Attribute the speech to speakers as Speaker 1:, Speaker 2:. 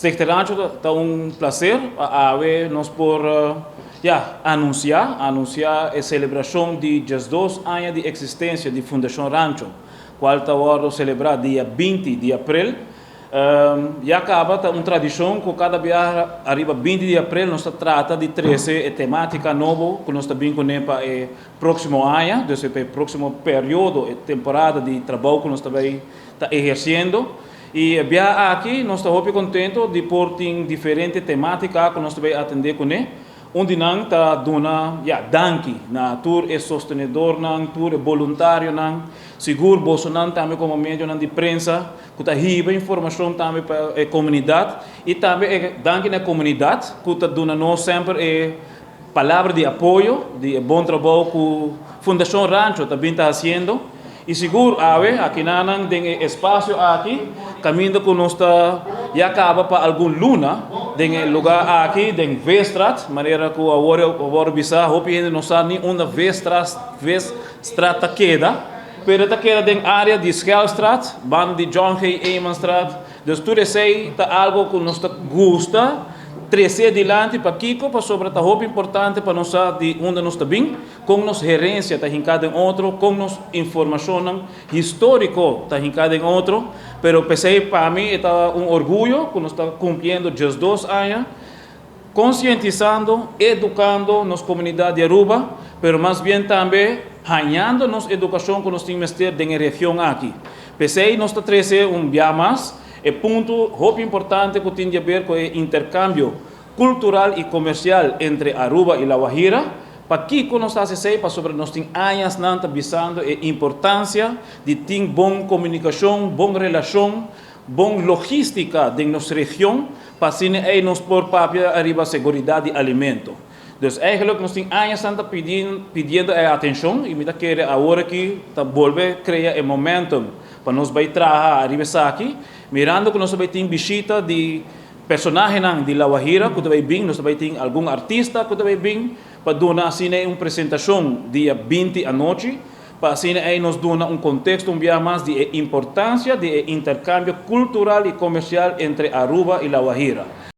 Speaker 1: Stichter Rancho está um prazer a nós por anunciar a celebração de 2 anos de existência de Fundação Rancho, qual está agora celebrar dia 20 de abril. Já acaba uma tradição que cada dia arriba 20 de abril nós trata de 13 temática nova que nós também conhecemos para o próximo ano, para o próximo período, temporada de trabalho que nós também está exercendo. E aqui nós estamos muito contentes de pôr diferentes temáticas que nós também atender com ele. Onde nós está dando danke na tour é sostenedor na tour é voluntário na seguro Bolsonaro também como meio de prensa que está riba informação também para a comunidade e também danke na comunidade que está dando nós sempre palavra de apoio de bom trabalho que a Fundação Rancho também está fazendo. E seguro, aqui não tem espaço aqui, caminho que nós já acaba para algum luna, tem lugar aqui, tem Weststraat, maneira que agora bisa, hope ainda não sabe nem onde Weststraat queda, pero queda tem área de Schelstraat, band de John H. Emanstraat, dus tudo isso está algo que nós gosta. Trazer adiante para Kiko, para sobre a roupa importante para nós de onde nós está bem, com nossa gerência está em cada outro, com nossa informação histórico está em cada outro, pero pensei para mim é orgulho que nós está cumprindo 2 anos, conscientizando, educando nossa comunidade de Aruba, pero mais bem também ganhando nossa educação que nós temos que ter na região aqui. Pensei nós está trazendo dia mais. É ponto muito importante que tem a ver com o intercâmbio cultural e comercial entre Aruba e La Guajira. Para que nós estamos sobre nós temos anos nanta visando a importância de ter boa comunicação, boa relação, boa logística de nossa região, para assim nós por papel arriba a segurança de alimento. Então, eigenlijk nós temos anos nanta pedindo a atenção e me dá querer agora que volver a criar um momento para nós vai trabalhar arriba aqui. Mirando que nós também temos visita de personagens de La Guajira, que também vem, nós também temos algum artista que também vem, para dar assim uma apresentação dia 20 à noite, para assim nós dar contexto mais de importância de intercâmbio cultural e comercial entre Aruba e La Guajira.